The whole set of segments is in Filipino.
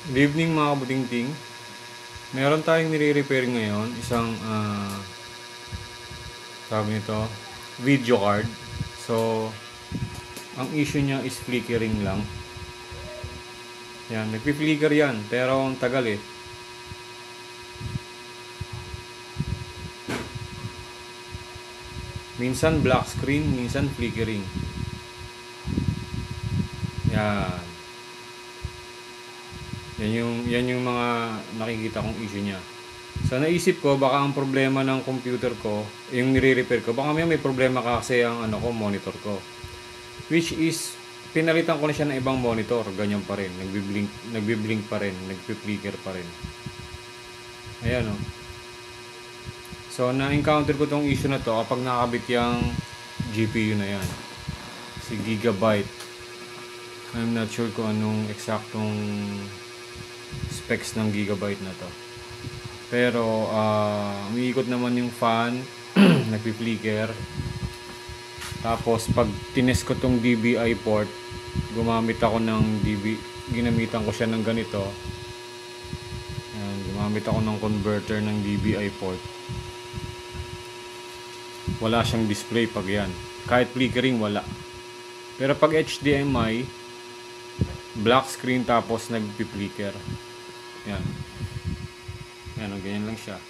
Good evening mga kabutingting. Meron tayong nire-repair ngayon, isang tawag nito, video card. So, ang issue niya is flickering lang. Yan, nagpi-flicker yan, pero ang tagal eh. Minsan black screen, minsan flickering. Yan. Yan yung mga nakikita kong issue niya. So naisip ko baka ang problema ng computer ko, yung nire-repair ko, baka may problema kasi ang monitor ko. Which is pinalitan ko na siya ng ibang monitor, ganyan pa rin, nagbi-blink pa rin, nagpi-flicker pa rin. Ayan oh. So na-encounter ko tong issue na to kapag nakakabit yung GPU na yan. Si Gigabyte. I'm not sure kung anong eksaktong specs ng Gigabyte na to. Pero umiikot naman yung fan, nagpi-flicker. Tapos pag tines ko tong DVI port, ginamitan ko siya ng ganito. Ayan, gumamit ako ng converter ng DVI port. Wala siyang display pag yan. Kahit flickering wala. Pero pag HDMI, black screen tapos nagpi-flicker. Yan. Yan, ganyan lang siya.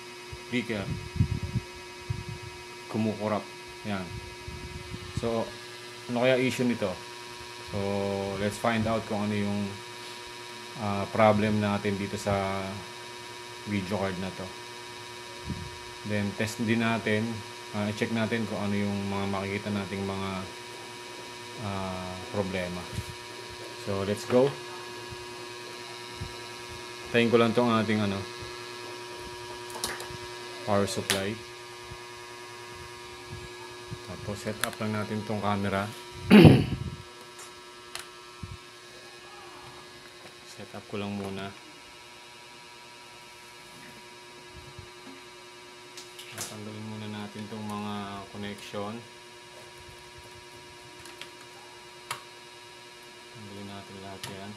Flicker. Kumukurap. Yan. So, ano kaya issue nito? So, let's find out kung ano yung problem natin dito sa video card na to. Then, test din natin. I-check natin kung ano yung mga makikita nating mga problema. So, let's go. Tayin ko lang tong ating power supply. Tapos set up lang natin tong camera. Set up ko lang muna. Tanggalin muna natin tong mga connection. Tanggalin natin lahat yan.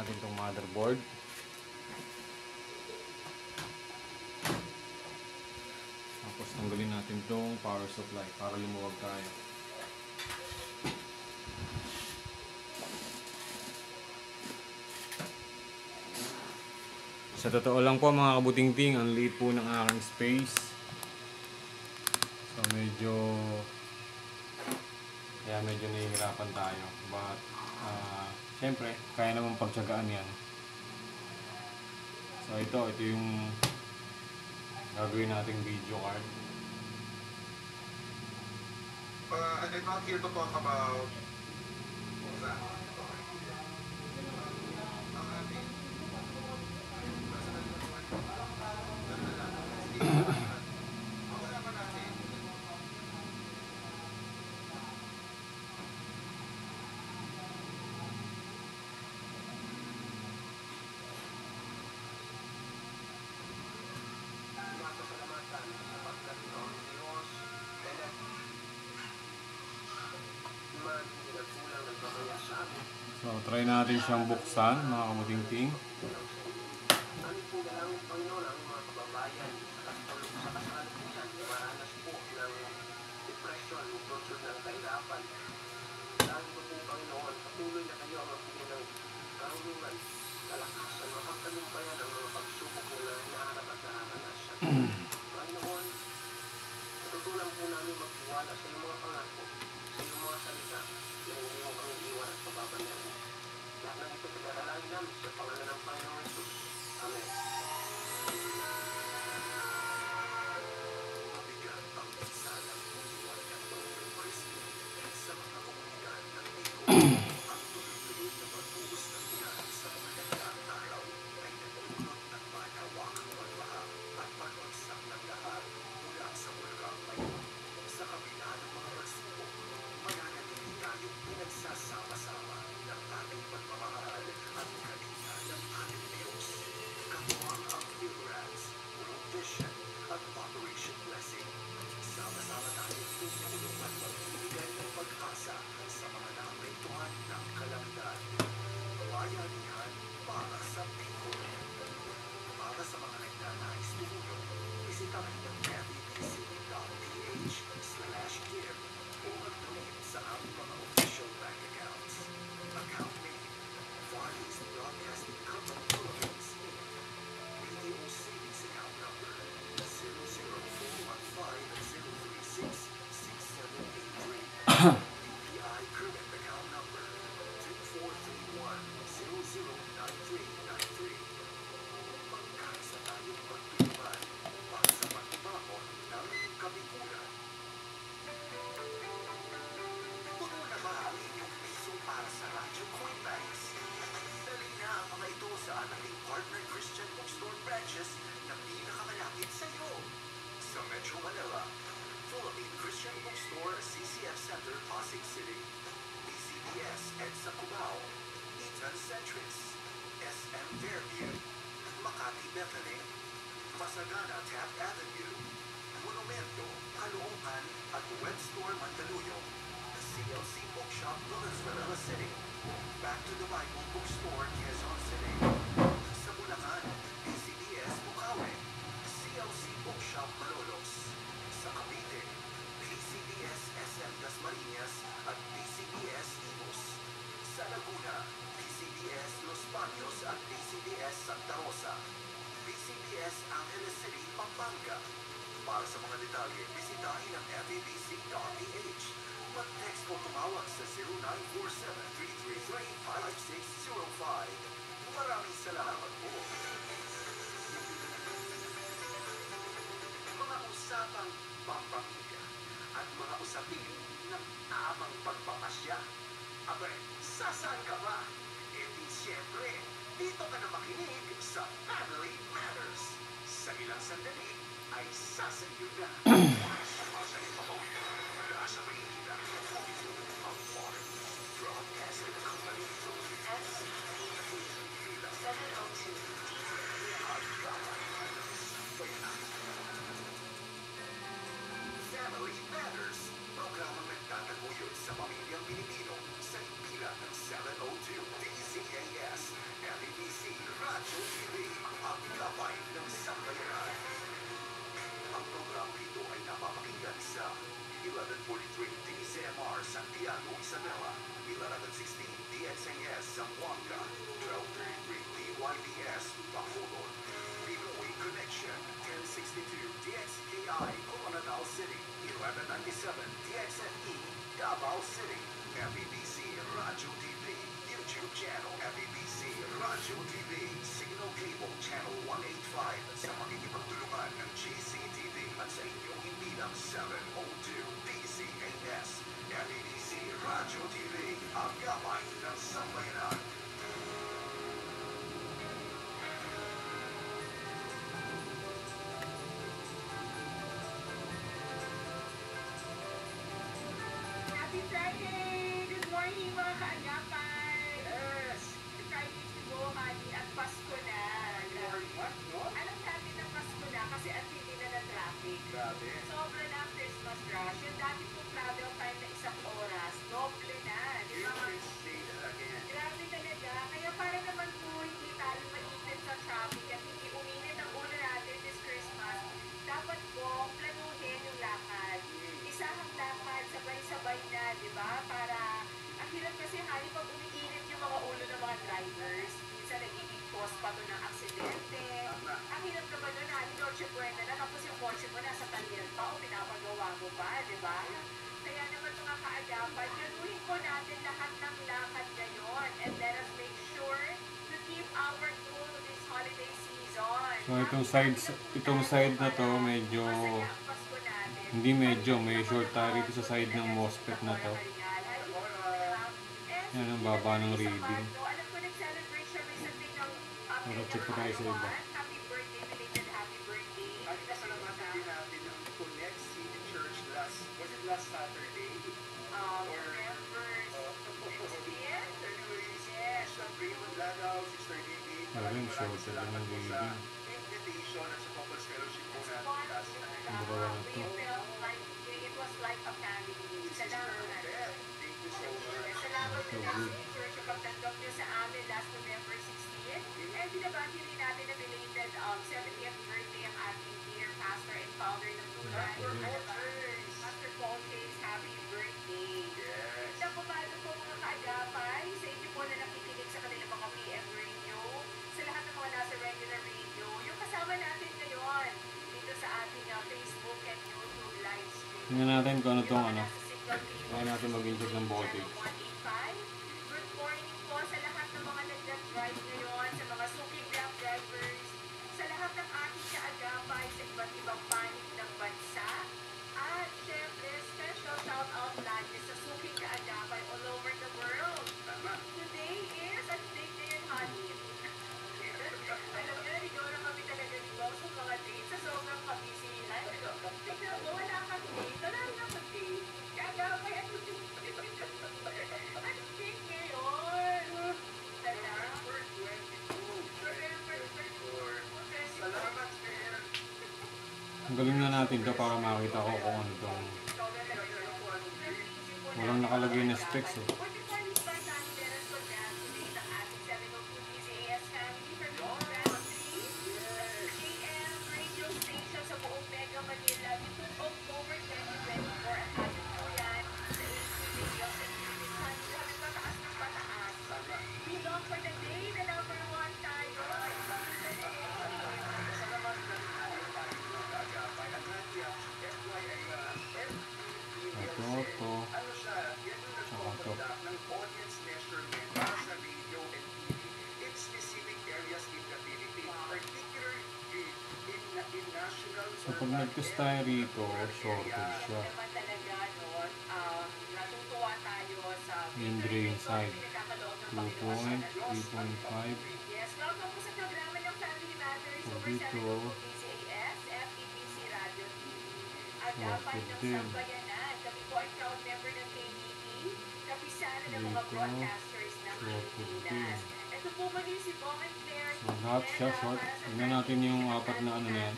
Itong motherboard. Tapos tanggalin natin itong power supply para lumuwag tayo. Sa totoo lang po mga kabutingting, ang liit po ng aking space. So medyo nahihirapan tayo. But siyempre, kaya naman pagtsagaan yan. So ito yung gagawin nating video card. I'm not here to talk about So, try natin siyang buksan, mga kabutingting. Tutulan po namin magtiwala sa iyong mga pangako, sa iyong mga salita, na hindi mo kami iwan at pababayaan. Lahat ng ito pinaralangin namin sa pangalan ng Panginoon Jesus. Amen. Bethany, Masagana Taft Avenue, Monumento, Caloocan at Web Store Mandaluyong, CLC Bookshop, Lawrence, Manila City, Back to the Bible Bookstore, Quezon City, sa Bulacan, PCBS Bukawi, CLC Bookshop Malolos, sa Cavite, PCBS SM Dasmariñas at PCBS Imus, sa Laguna, PCBS Los Baños at PCBS Santa Rosa, PCBS Angeles City, Pampanga. Para sa mga detalye, bisitahin ang fabc.ph. Mag-text o tumawag sa 0947-333-5605. Maraming salamat po. Mga usapang pampamilya at mga usapin ng tamang pagpapasya. Abay, sasaan ka ba? E di siyempre, dito ka na makinig sa Family Matters. Sa ilang sandali ay sasayo na. Sa Maynila, ang foreign broadcasting company. Family Matters, programang nagtataguyod sa pamilyang Pilipino sa himpilan ng 702 DZAS, FEBC, Radyo TV, ang gabay ng sambayanan. Ang programang ito ay napapakinggan sa 1143 DZMR Santiago, Isabela, 1116 DXAS Zamboanga, 1233 DYBS Bacolod, Pinoy Connection, 1062 DXKI Coronadal City, 1197 DXNE Davao City, FEBC Radyo TV, YouTube channel FEBC Radyo TV, Signal Cable Channel 185 sa makikipagtulungan ng GCTV at sa inyong himpilang 702 DZAS, FEBC Radyo TV, ang gabay ng sambayanan. Happy Friday! Good morning mga kaagapay! Yes! Friday to go, honey, at Pasko na. Alam natin na Pasko na kasi at hindi na na traffic. Grabe. Sobra na ang Christmas rush. Yung dati pong travel time na 1 oras, doble na. Di ba? Say that again. Grabe talaga. Kaya para naman po hindi tayo mainit sa traffic at hindi uminit ang ulo natin this Christmas, dapat po planuhin yung lakad. Isahang lakad, sabay-sabay na, di ba? Para, ang hirap kasi honey, pag umiinit yung mga ulo ng mga drivers, minsan nagiging cause pa to ng aksidente. Ang hirap naman nun, honey, Dolce Buena na, tapos yung kotse mo nasa talyer pa o pinapagawa mo pa, di ba? Kaya naman mga kaagapan, yanuhin po natin lahat ng lakad ngayon and let us make sure to keep our cool this holiday season. So itong side na to medyo Masaya ang Pasko natin. hindi medyo may short tayo rito sa side ng MOSFET na to. Yan ang baba ng reading. Alam ko nag-celebrate siya recently ng Pero check ko tayo sa iba. Happy birthday, belated happy birthday. At pasalamatan din natin ang Connect City Church last Saturday. November 16th. Anyways, Yes. Sister Raymond Lagaw, Sister Lily, Ayun, short salamat talaga ng po sa reading. invitation at sa Couples Fellowship po It's natin one last thing night. that Dalawa na we to. felt like it was like a family. Salamat. Beth, thank you so much. Salamat So sa good. Next Church of pagtanggap niyo sa amin last November 16. And binabati rin natin na belated 70th birthday ang ating dear pastor and founder ng Tulay. Pastor Paul Chase, happy birthday. Yes. Naku, paano po mga kaagapay? Sa inyo po na nakikinig sa kanilang mga PM radio, sa lahat ng mga nasa regular radio, yung kasama natin ngayon dito sa ating Facebook and YouTube live stream. Tingnan natin kung ano Yung tong mga ano. nasa Signal Cable Kaya natin mag-inject ng voltage. Channel 185. Good morning po sa lahat ng mga nag-drive ngayon, sa mga suking grab drivers, sa lahat ng ating kaagapay sa iba't ibang panig ng bansa. At syempre, special shout out lagi sa suking kaagapay all over the world. Tama. Today is, at date na yun, honey. Alam nyo, ikaw na kami talaga ni Bob sa mga dates sa sobrang kabisihan. Tignan mo, wala kang date. Wala na kang date. Kaagapay, ano Galing na natin to para makita ko kung ano tong walang nakalagay na specs eh. Ito, to, tsaka to. ng audience measurement para sa radio and TV in specific areas in the Philippines, particularly in national. So pag nag-test tayo rito, shortage siya. Yung drain side, 2.3.5. Yes, welcome po sa programa ng Family Matters So over dito, 7 FEBC Radio TV. Agapan ng din. Sambayanan. Kami po ay proud member ng KBP, kapisana ng mga Dito, broadcasters ng Pilipinas. Ito po muli si Bong and Claire. so lahat siya short. Tingnan natin yung apat na ano na yan.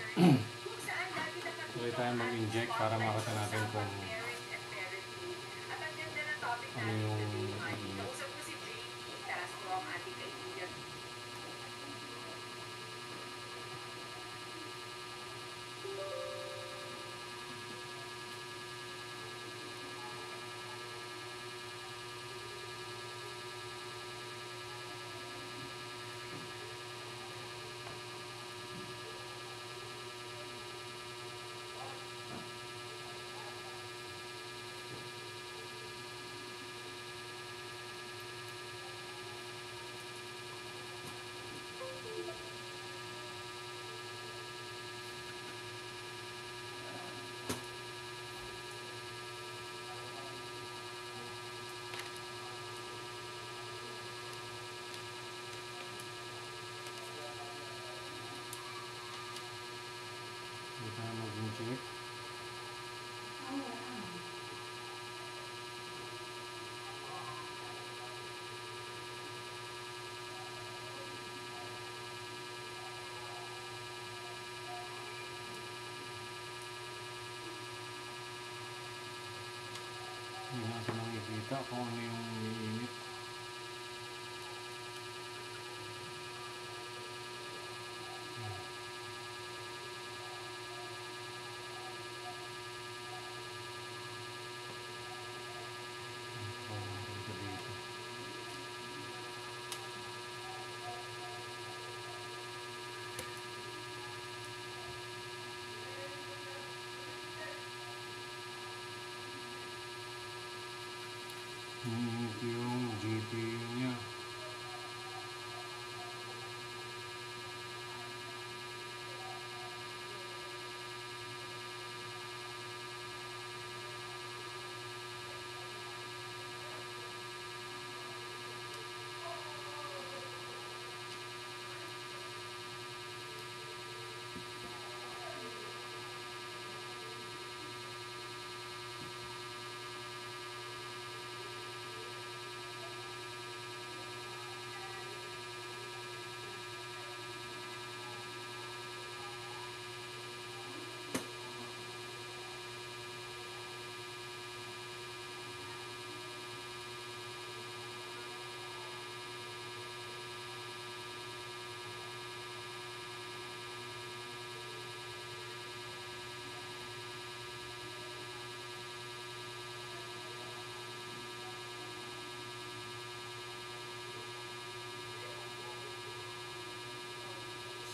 Kung saan dati Tuloy tayo mag-inject para makita natin kung marriage and parenting. At ang ganda ng topic ano natin yung today, kausap ko si JP Castro, ang ating kaibigan. Tuloy tayo mag-inject. Hindi natin makikita kung ano yung umiinit. Ito dito. Umiinit yung GPU niya.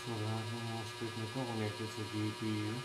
So lahat ng mga split nito connected sa GPU.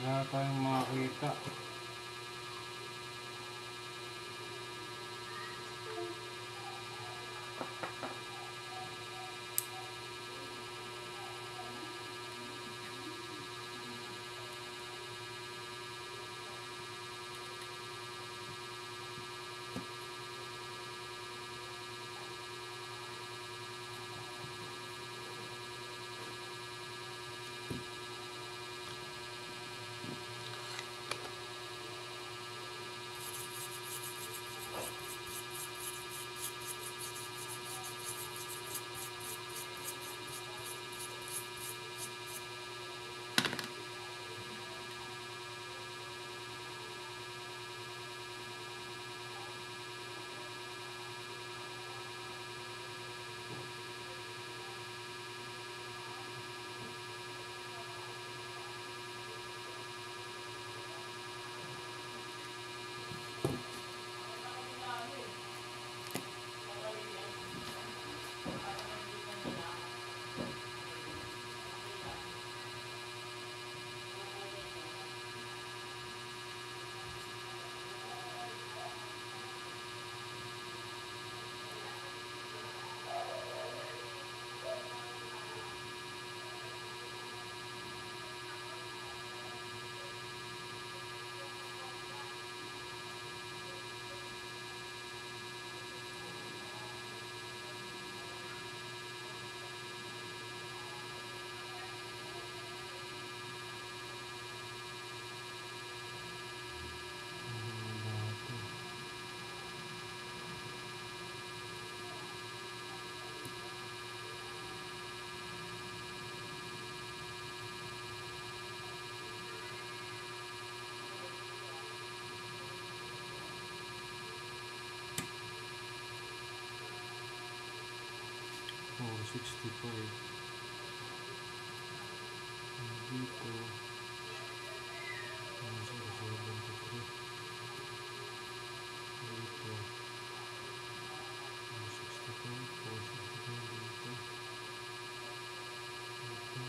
Wala tayong makakita. Oh, 65. Dito. 073. Dito. 65. 465 dito. Dito.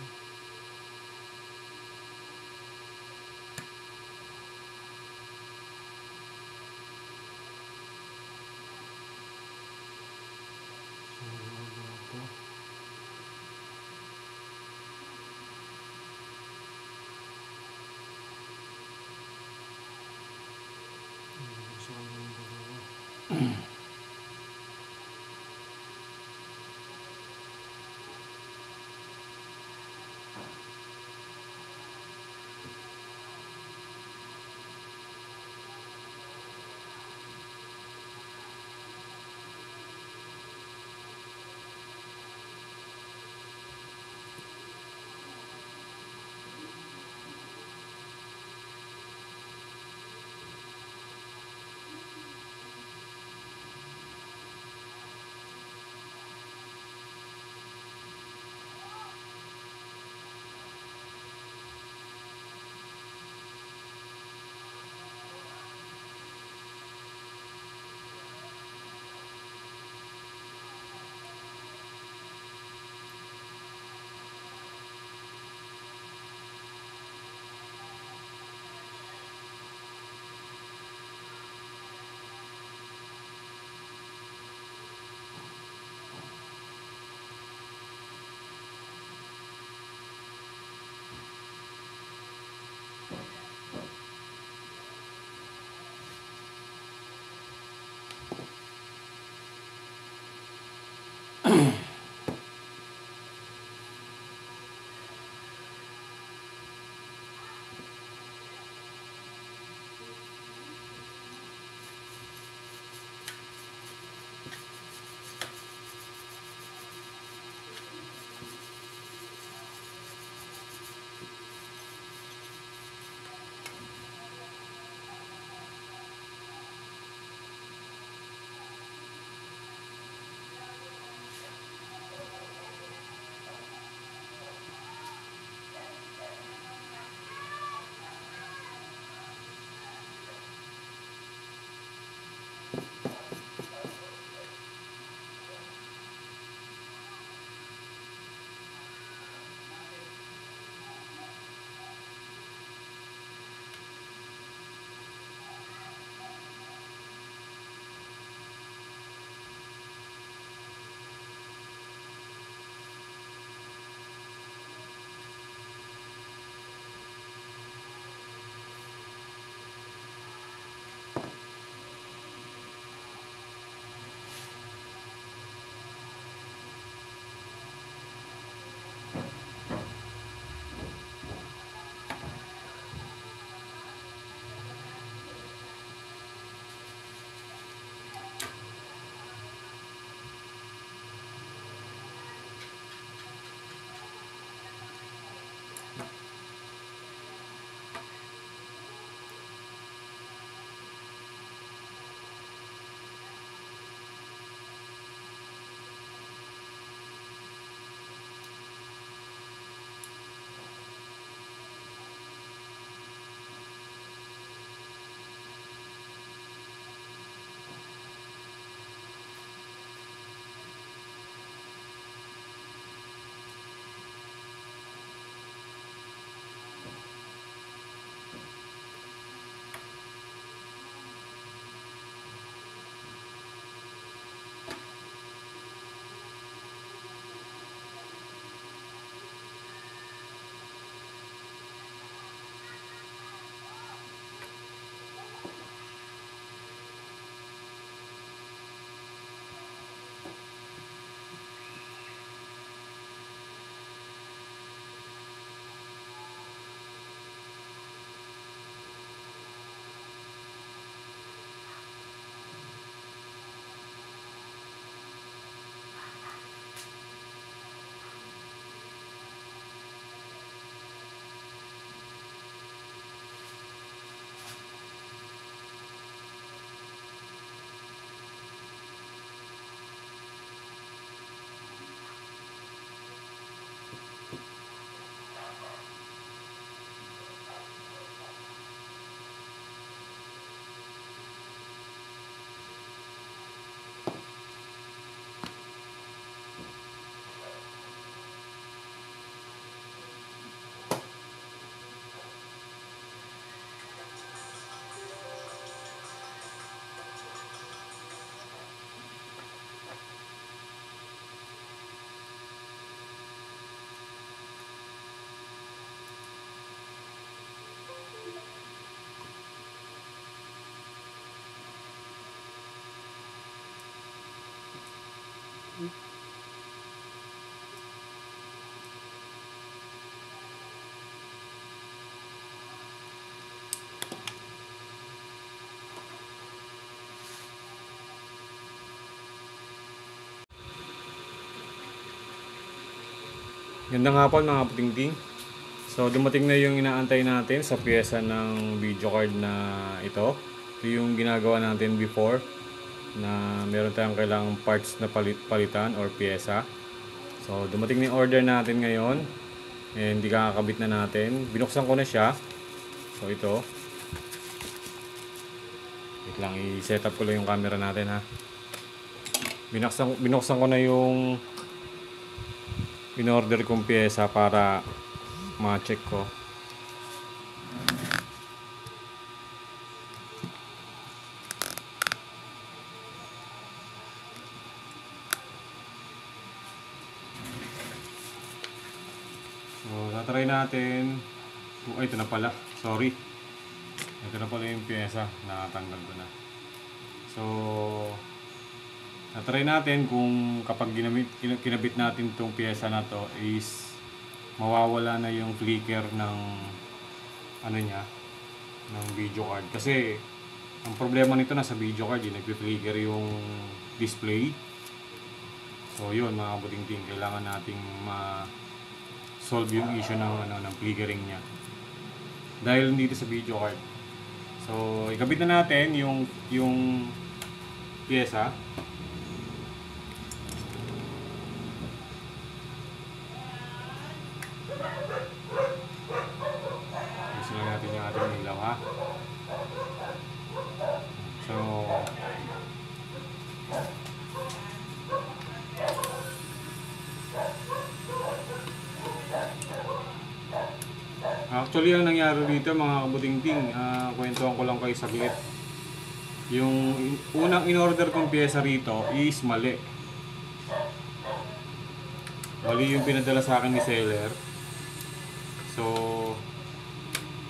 Sa baba to. Gandang hapon mga putingting. So dumating na yung inaantay natin sa piyesa ng video card na ito. Ito yung ginagawa natin before na meron tayong kailangang parts na palitan or piyesa. So dumating na yung order natin ngayon. And hindi kakakabit na natin. Binuksan ko na siya. So ito. Wait lang, i-set up ko lang yung camera natin ha. Binuksan ko na yung in-order kong piyesa para ma-check ko. So, tatry natin. Ay, ito na pala. Sorry. Ito na pala yung piyesa. Nakatanggal ko na. So, natry natin kung kapag kinabit natin itong piyesa na to is mawawala na yung flicker ng ano niya, ng video card. Kasi ang problema nito nasa video card, nagpi-flicker yung display. So yun mga kabutingting, kailangan nating ma-solve yung issue ng flickering niya dahil dito sa video card. So ikabit na natin yung piyesa. Ayusin lang natin yung ating ilaw ha. So actually ang nangyari dito mga kabutingting, kwentuhan ko lang kayo saglit. Yung unang in-order kong piyesa rito is mali. Mali yung pinadala sa akin ni seller. So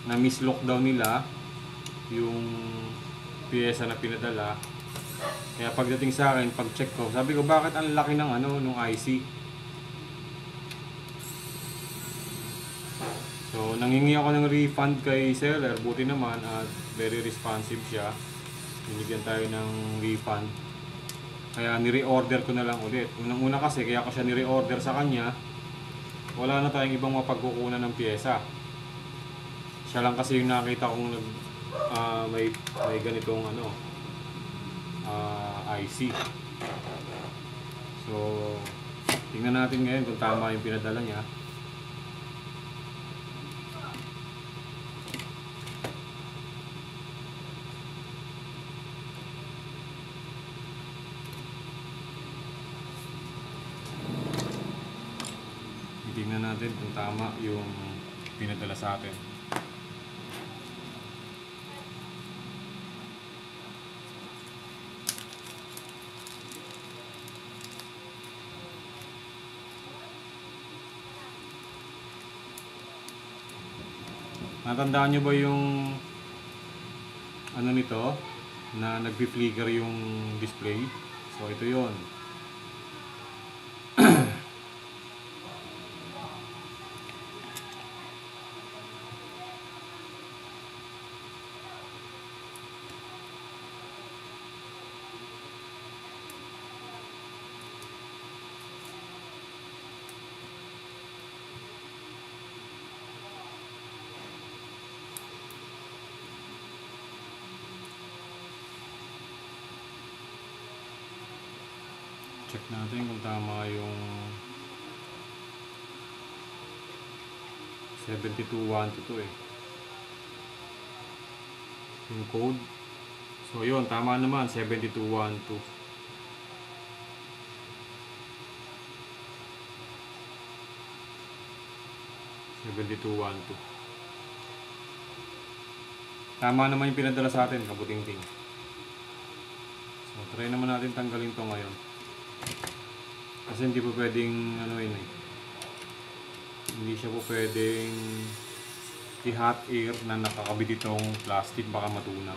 na-mislock daw nila yung piyesa na pinadala. Kaya pagdating sa akin, pag-check ko, sabi ko bakit ang laki ng nung IC. So nangingi ako ng refund kay seller, buti naman at very responsive siya. Binigyan tayo ng refund. Kaya ni-reorder ko na lang ulit. Unang-una kasi kaya ko siya ni-reorder sa kanya, wala na tayong ibang mapagkukunan ng piyesa. Siya lang kasi yung nakita kong may ganitong IC. So tingnan natin ngayon kung tama yung pinadala niya. Tingnan natin kung tama yung pinadala sa atin. Natandaan nyo ba yung nito na nagpi-flicker yung display? So ito yon. Check natin kung tama yung 72122 yung code. So yun, tama naman, 72122. Tama naman yung pinadala sa atin, kabuting-ting. So try naman natin tanggalin to ngayon. Kasi hindi po pwedeng hindi siya po pwedeng i-hot air na nakakabit itong plastic, baka matunaw.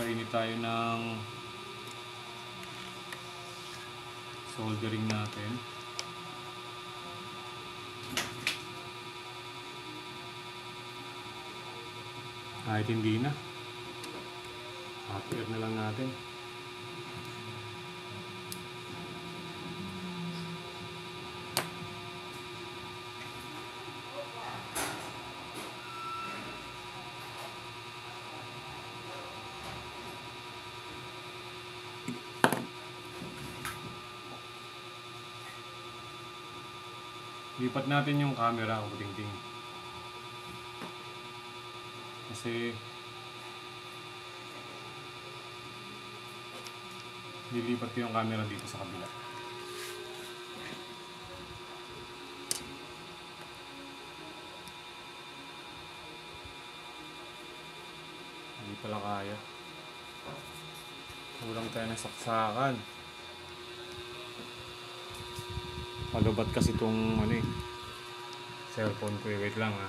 Painit tayo ng soldering natin. Kahit hindi na, hot air na lang natin. Lipat natin yung camera kung tingting. Kasi nilipat ko yung camera dito sa kabila. Hindi pala kaya. Kulang tayo ng saksakan. Palubat kasi itong cellphone ko. Wait lang ha.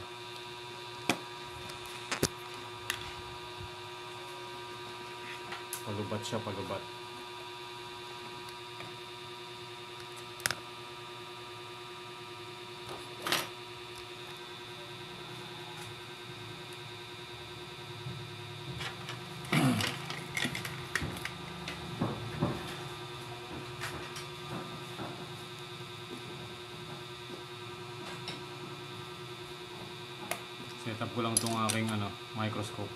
Palubat siya, palubat. Set up ko lang itong aking microscope.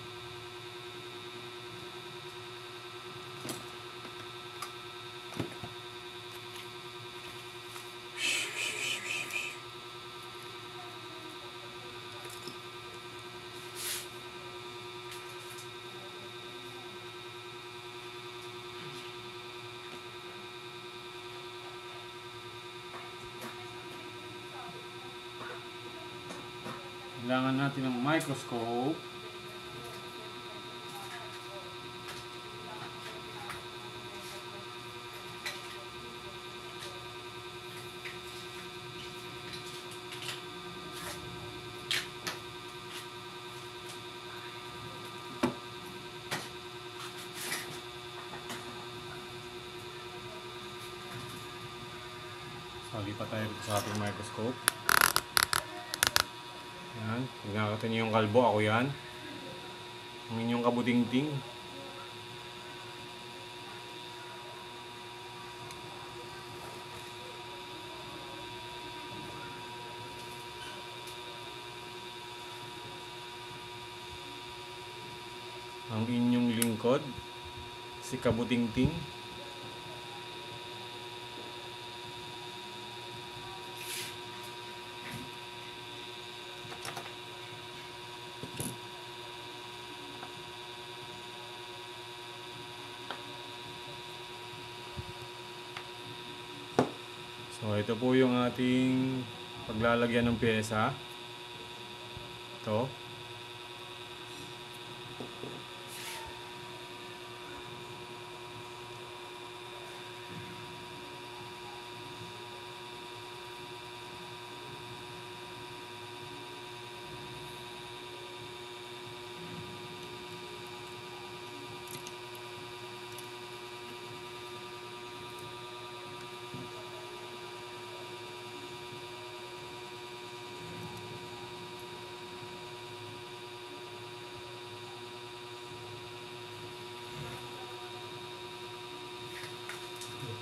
Kailangan natin ng microscope. So, lipat tayo dito sa ating microscope. Yan, pag nakakita niyo yung kalbo, ako yan. Ang inyong kabutingting. Ang inyong lingkod, si Kabutingting. So ito po yung ating paglalagyan ng pyesa. Ito.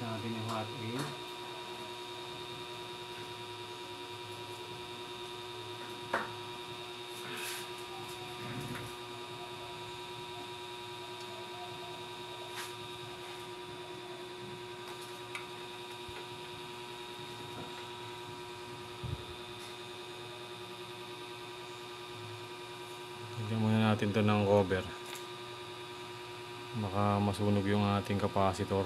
Natin yung hot air. Lagyan muna natin to ng cover. Baka masunog yung ating capacitor.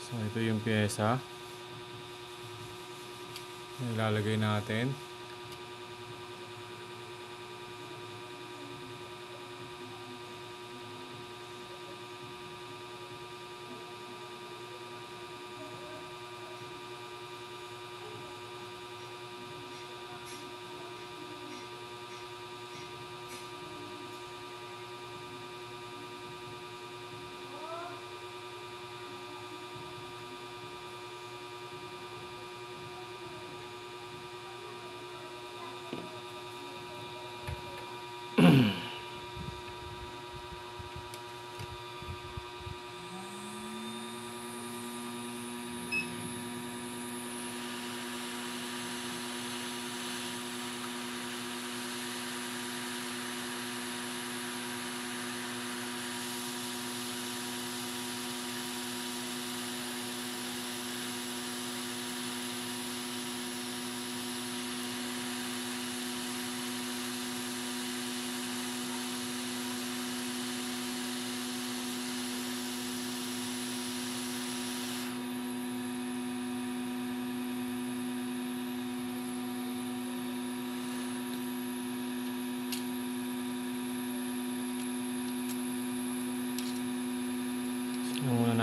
So ito yung pyesa. Ilalagay natin.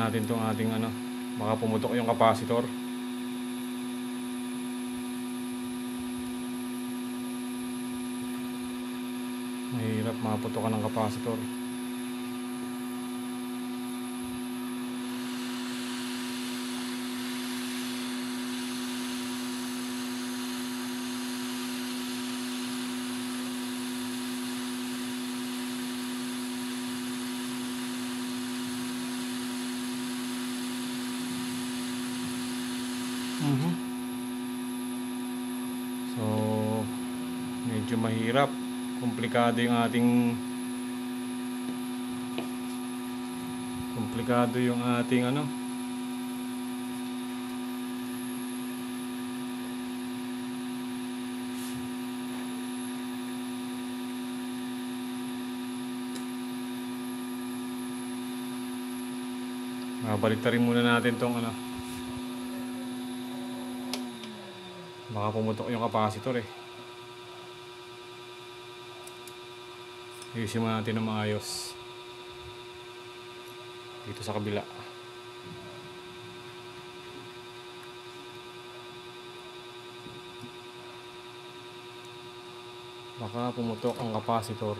natin tong ating ano, baka pumutok yung capacitor. Mahirap maputokan ng capacitor. So, medyo mahirap. Komplikado yung ating ano. Baliktarin muna natin tong ano. Baka pumutok yung capacitor eh. Ayusin muna natin ng maayos. Dito sa kabila. Baka pumutok ang capacitor.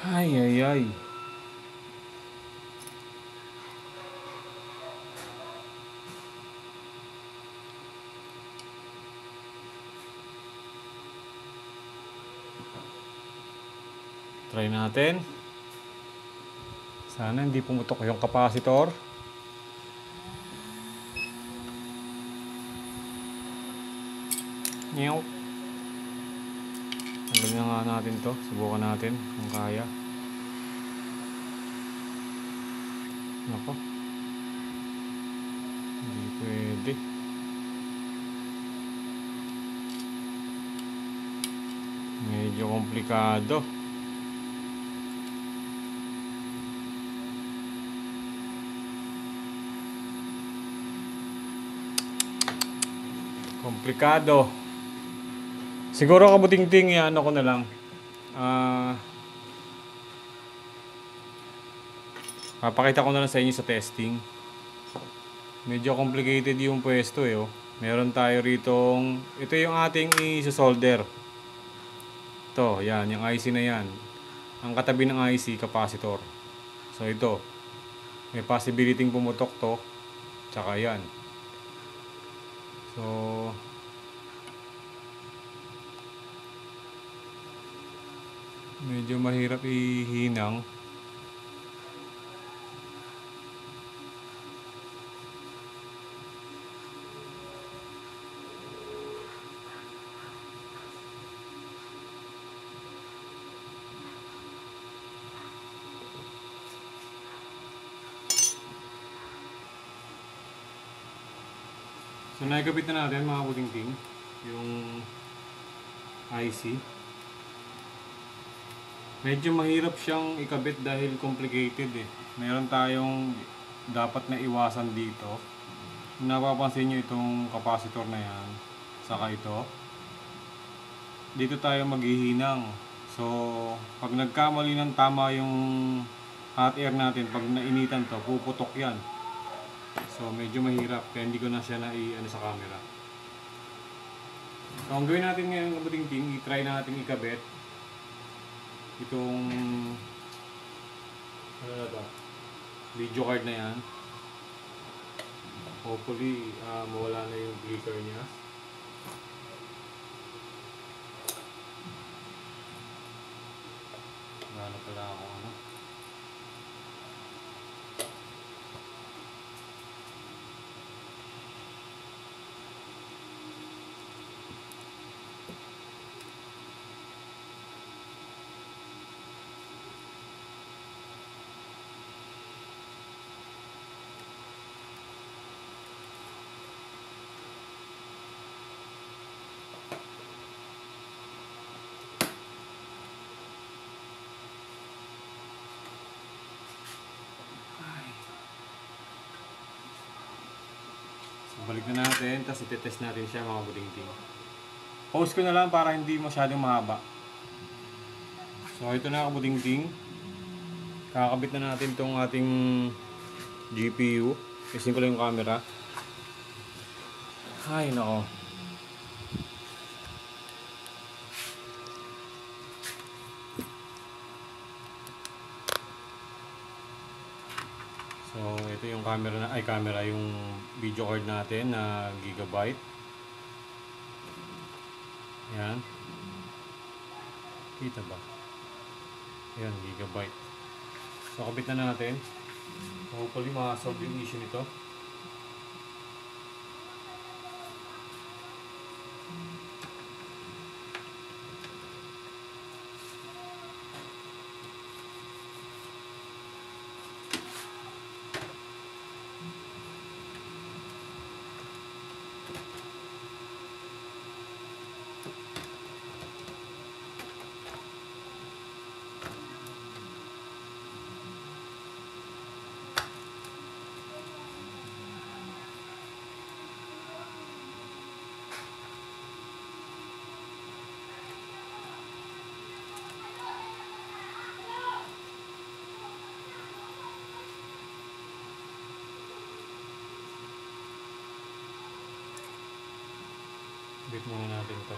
Ay, ay, ay. Try natin. Sana hindi pumutok yung capacitor. Nyaw. Tanggalin na nga natin to. Subukan natin kung kaya. Nako. Hindi pwede. Medyo komplikado. Komplikado. Siguro kabuting-ting yan, ano ko na lang. Papakita ko na lang sa inyo sa testing. Medyo complicated yung pwesto eh. Oh. Meron tayo ritong, ito yung ating i-solder. Ito, yan, yung IC na yan. Ang katabi ng IC, capacitor. So ito, may possibility pumutok to. Tsaka yan. So, medyo mahirap ihinang. So, naikabit na natin mga kuting-ting yung IC. Medyo mahirap siyang ikabit dahil complicated eh. Meron tayong dapat na iwasan dito. Napapansin nyo itong capacitor na yan. Saka ito. Dito tayo maghihinang. So, pag nagkamali ng tama yung hot air natin, pag nainitan to, puputok yan. So, medyo mahirap. Kaya hindi ko na siya na-ano sa camera. So, ang gawin natin ngayon, kabuting-ting, i-try natin ikabit itong ano na ba? Video card na yan. Hopefully, mawala na yung flicker niya. Gano'n pala ako, ano? Balik na natin, tapos itetest natin siya mga buding-ting. Pause ko na lang para hindi masyadong mahaba. So ito na mga buding-ting. Kakabit na natin tong ating GPU. Isin ko lang yung camera. Ay nako. So ito yung camera yung video card natin na gigabyte. Yan. Kita ba? Yan, gigabyte. So kabit na natin. So hopefully ma-solve yung issue nito. Bit muna natin to.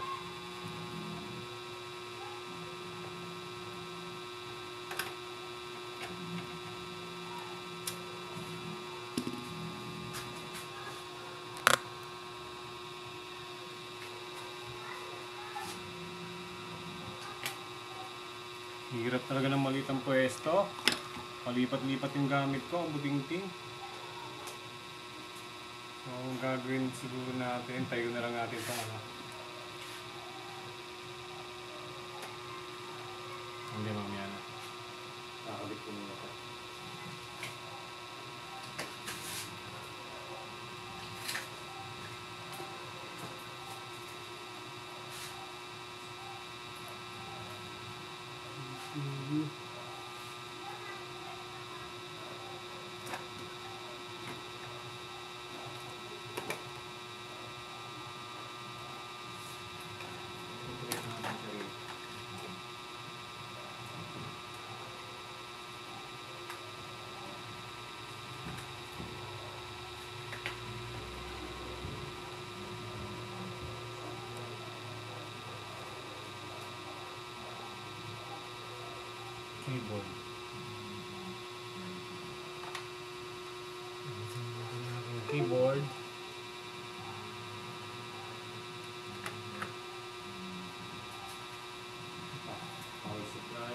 Hirap talaga ng maliit ang pwesto. Palipat-lipat yung gamit ko, ang buting-ting. So, ang gagawin siguro natin, tayo na lang natin itong ano. Hindi, mamaya na. Kakabit ko muna ito. Keyboard. Keyboard. Power supply.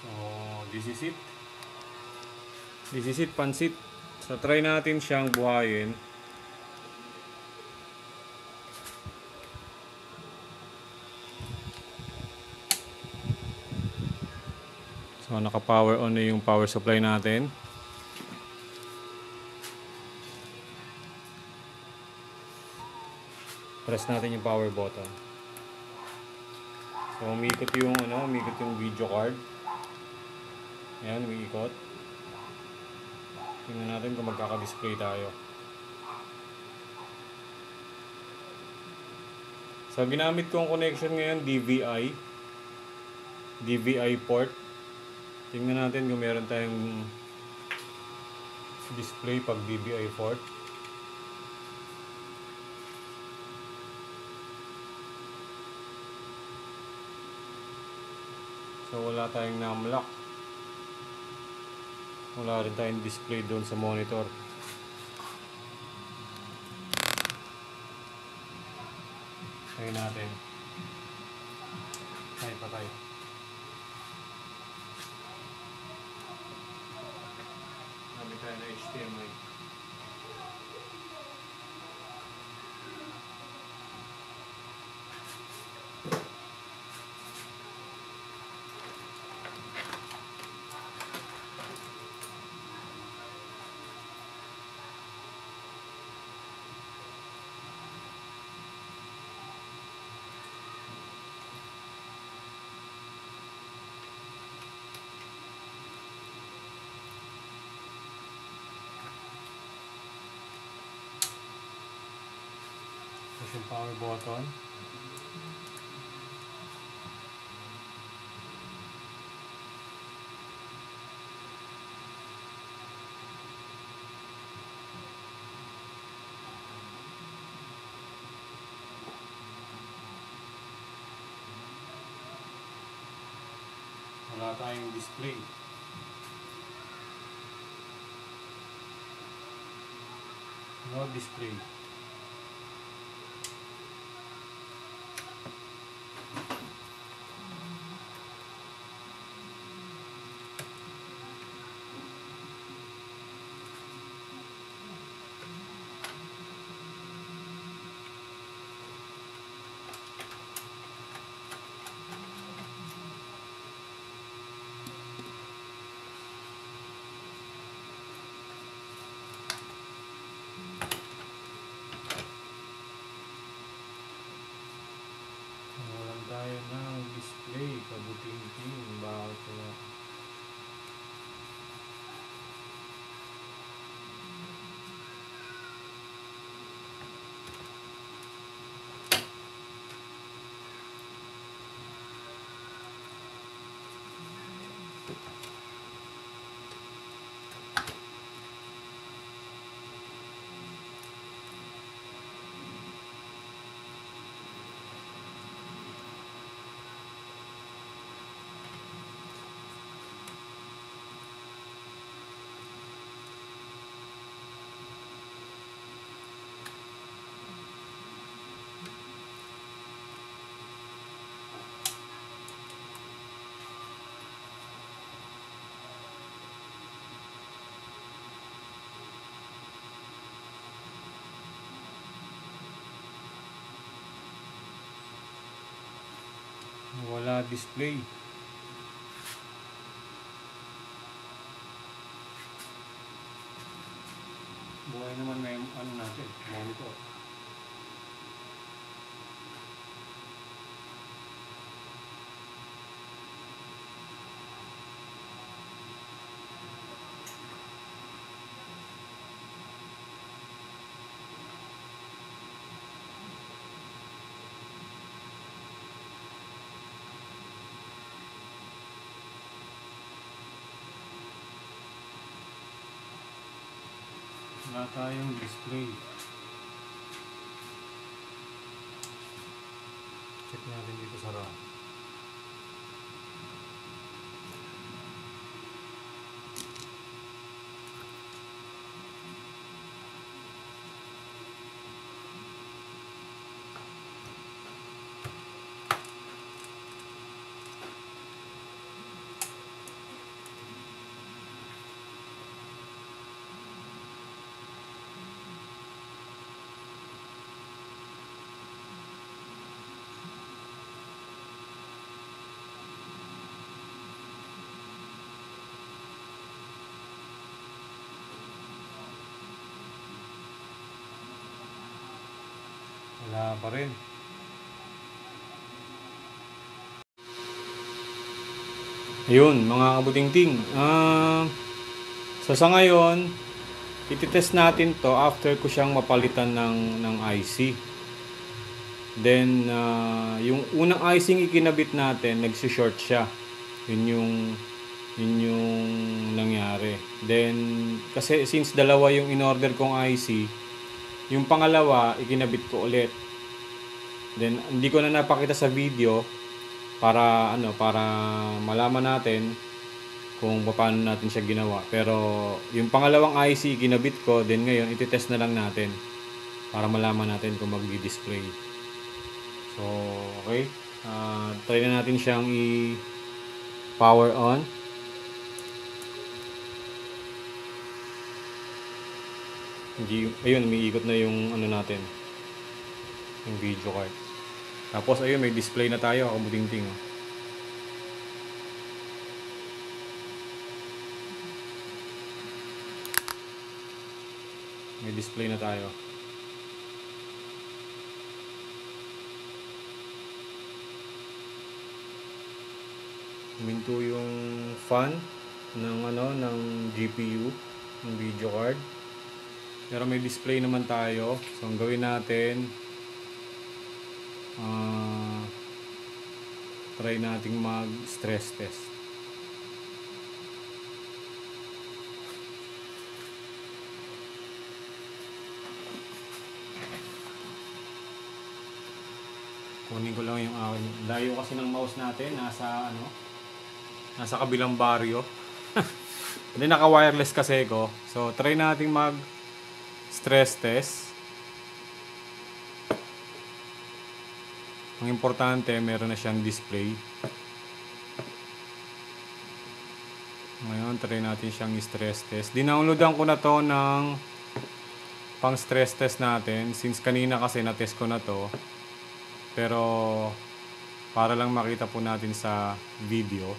So, this is it. This is it, pansit. So, try natin siyang buhayin. So, naka-power on na yung power supply natin. Press natin yung power button. So, umikot yung video card. Ayan, umiikot. Tingnan natin kung magkaka-display tayo. So, ginamit kong connection ngayon, DVI port. Tingnan natin kung meron tayong display pag DBI port. So wala tayong numlock. Wala rin tayong display doon sa monitor. Try natin. Patay. Sabi tayo na HDMI. Push yung power button. Wala tayong display. No display. Walang tayo ng display, kabuting-ting, bakit kaya? Wala display. Buhay naman may ano natin, monitor. Wala tayong display. Check natin dito sa RAM. Wala pa rin. Ayun, mga kabuting-ting. So sa ngayon, ititest natin to after ko siyang mapalitan ng IC. Then, yung unang IC ikinabit natin, nagsi-short siya. Yun yung Yun yung nangyari. Then, kasi since dalawa yung in-order kong IC, yung pangalawa, ikinabit ko ulit. Then, hindi ko na napakita sa video para malaman natin kung paano natin siya ginawa. Pero, yung pangalawang IC, ikinabit ko. Then, ngayon, ititest na lang natin para malaman natin kung magdi-display. So, okay. Try na natin siyang i-power on. Ayun, may ikot na yung ano natin, yung video card. Tapos ayun, may display na tayo, kabuting-ting. May display na tayo. Huminto yung fan ng GPU, ng video card. Pero may display naman tayo. So, ang gawin natin, try nating mag-stress test. Kunin ko lang yung akin. Layo kasi ng mouse natin, nasa kabilang baryo. Hindi, naka-wireless kasi ko. So, try nating stress test. Ang importante, meron na siyang display. Ngayon, try natin siyang stress test. Dinownloadan ko na to ng pang stress test natin. Since kanina kasi na-test ko na to. Pero, para lang makita po natin sa video.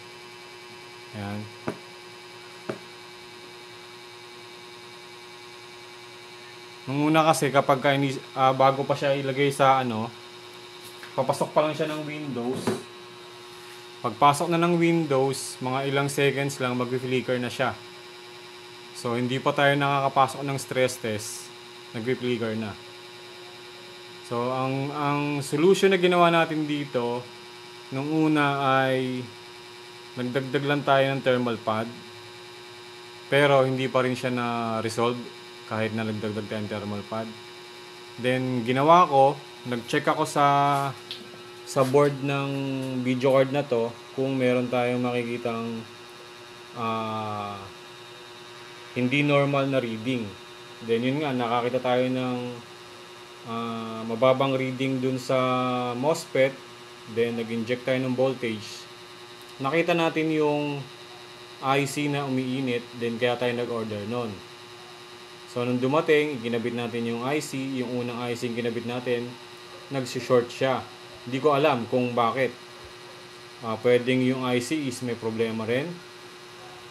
Ayan. Nung una kasi kapag bago pa siya ilagay sa papasok pa lang siya ng Windows. Pagpasok na ng Windows, mga ilang seconds lang mag-flicker na siya. So hindi pa tayo nakakapasok ng stress test, nag-flicker na. So ang solution na ginawa natin dito nung una ay nagdagdag lang tayo ng thermal pad. Pero hindi pa rin siya na-resolve kahit na nagdagdag tayo ng thermal pad. Then ginawa ko, nag-check ako sa board ng video card na to kung meron tayong makikitang hindi normal na reading. Then yun nga, nakakita tayo ng mababang reading dun sa MOSFET. Then nag-inject tayo ng voltage. Nakita natin yung IC na umiinit, then kaya tayo nag-order nun. So, nung dumating, ginabit natin yung IC, yung unang IC yung ginabit natin, nag-short siya. Hindi ko alam kung bakit. Pwedeng yung IC is may problema rin.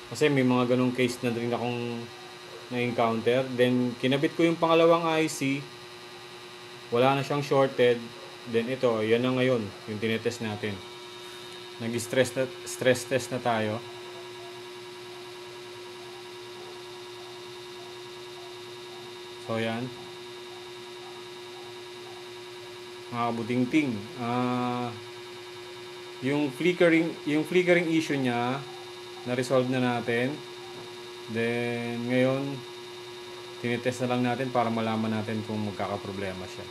Kasi may mga ganong case na rin akong na-encounter. Then, kinabit ko yung pangalawang IC, wala na siyang shorted. Then, ito, yan na ngayon, yung tinetest natin. Stress test na tayo. So yan. Mga kabuting-ting. Yung flickering issue niya na-resolve na natin. Then ngayon tinitest na lang natin para malaman natin kung magkakaproblema siya.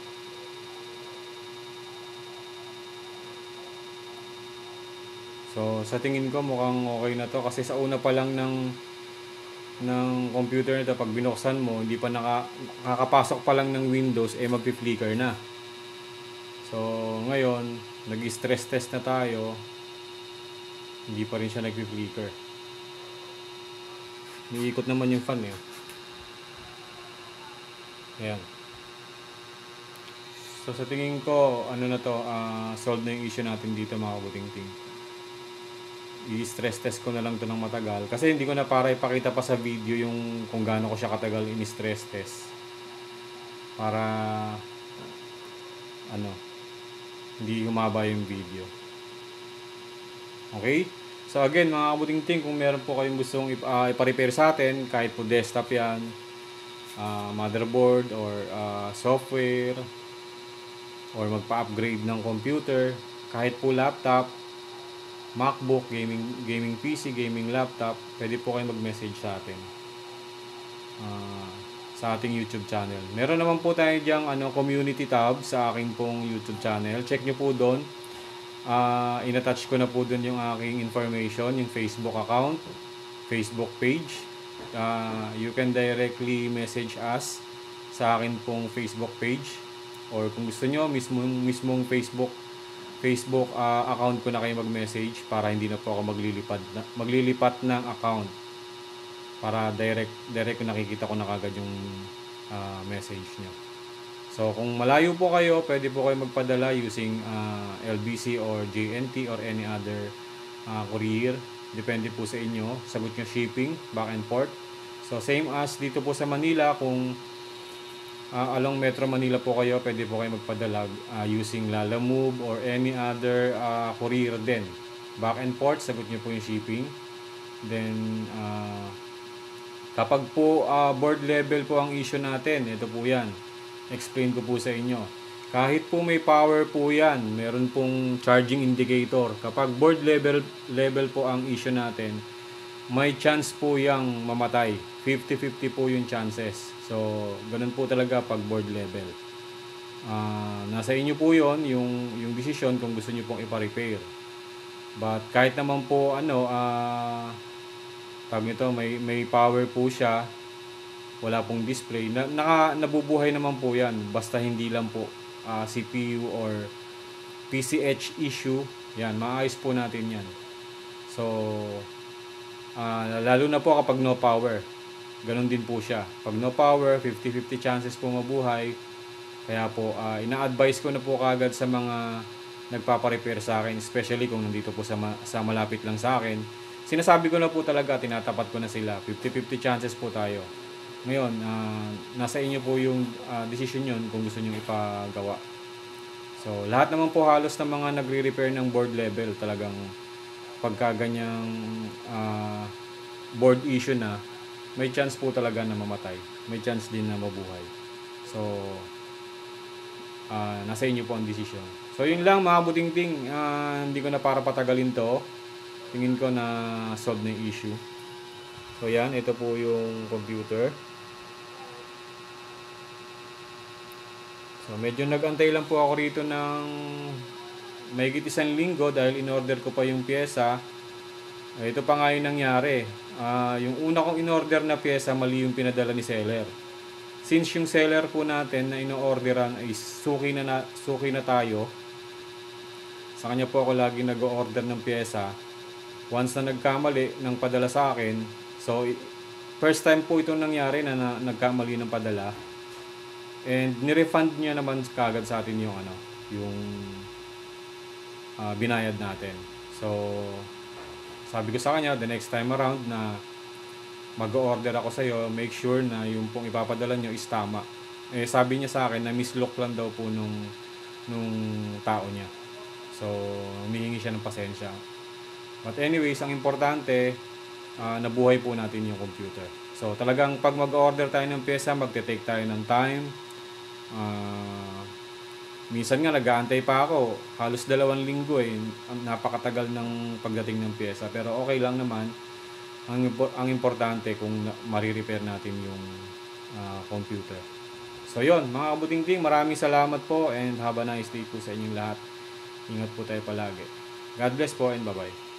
So sa tingin ko mukhang okay na to kasi sa una pa lang ng computer nito, pag binuksan mo, hindi pa nakakapasok pa lang ng Windows, magpi-flicker na. So, ngayon, nag-stress test na tayo, hindi pa rin siya nagpi-flicker. Niikot naman yung fan eh. Ayan. So, sa tingin ko, solve na yung issue natin dito mga kabuting-ting. I-stress test ko na lang to ng matagal kasi hindi ko na para ipakita pa sa video yung kung gaano ko siya katagal in-stress test para hindi humaba yung video. Okay? So again mga kabuting-ting, kung meron po kayong gustong ipa-repair sa atin, kahit po desktop yan, motherboard or software or magpa-upgrade ng computer, kahit po laptop, MacBook, gaming PC, gaming laptop, pwede po kayo mag-message sa atin. Sa ating YouTube channel. Meron naman po tayo diyang community tab sa aking pong YouTube channel. Check nyo po doon. In-attach ko na po doon yung aking information, yung Facebook account, Facebook page. You can directly message us sa akin pong Facebook page, or kung gusto nyo mismong Facebook account ko na kayo mag-message para hindi na po ako maglilipat ng account, para direct ko nakikita ko na kagad yung message nyo. So kung malayo po kayo, pwede po kayo magpadala using LBC or JNT or any other courier. Depende po sa inyo. Sagot nyo shipping, back and forth. So same as dito po sa Manila, kung along Metro Manila po kayo, pwede po kayo magpadala using Lalamove or any other courier din. Back and forth, sagot nyo po yung shipping. Then kapag po board level po ang issue natin, ito po yan. Explain ko po sa inyo. Kahit po may power po yan, meron pong charging indicator. Kapag board level po ang issue natin, may chance po yang mamatay. 50-50 po yung chances. So, ganun po talaga pag board level. Nasa inyo po yon yung decision kung gusto nyo pong ipa-repair. But kahit naman po tawag nito, may power po siya, wala pong display, nabubuhay naman po yan, basta hindi lang po CPU or PCH issue, yan, maayos po natin yan. So lalo na po kapag no power, ganun din po siya. Pag no power, 50-50 chances po mabuhay. Kaya po ina-advise ko na po kagad sa mga nagpapa-repair sa akin, especially kung nandito po sa malapit lang sa akin. Sinasabi ko na po talaga, tinatapat ko na sila. 50-50 chances po tayo. Ngayon, nasa inyo po yung decision yun kung gusto nyo ipagawa. So, lahat naman po halos ng mga nagre-repair ng board level, talagang pagka ganyang board issue na, may chance po talaga na mamatay. May chance din na mabuhay. So, nasa inyo po ang decision. So, yun lang mga buting-ting. Hindi ko na para patagalin to. Tingin ko na solve na yung issue. So yan, ito po yung computer. So medyo nag-antay lang po ako rito ng mahigit 1 linggo dahil in-order ko pa yung pyesa. Ito pa nga yung nangyari. Yung una kong in-order na pyesa, mali yung pinadala ni seller. Since yung seller po natin na ino-orderan ay suki na tayo, sa kanya po ako lagi nag-order ng pyesa. Once na nagkamali ng padala sa akin, so first time po itong nangyari na nagkamali ng padala, and ni-refund niya naman kagad sa atin yung binayad natin. So sabi ko sa kanya, the next time around na mag-order ako sa iyo, make sure na yung pong ipapadala nyo is tama. Sabi niya sa akin na mislook lang daw po nung tao niya. So humihingi siya ng pasensya. But anyways, ang importante, nabuhay po natin yung computer. So talagang pag mag-order tayo ng pyesa, magte-take tayo ng time. Minsan nga nag-aantay pa ako, halos 2 linggo napakatagal ng pagdating ng pyesa. Pero okay lang naman. Ang importante kung marirepair natin yung computer. So yon, mga kabuting-ting, maraming salamat po and have a nice day po sa inyong lahat. Ingat po tayo palagi. God bless po and bye-bye.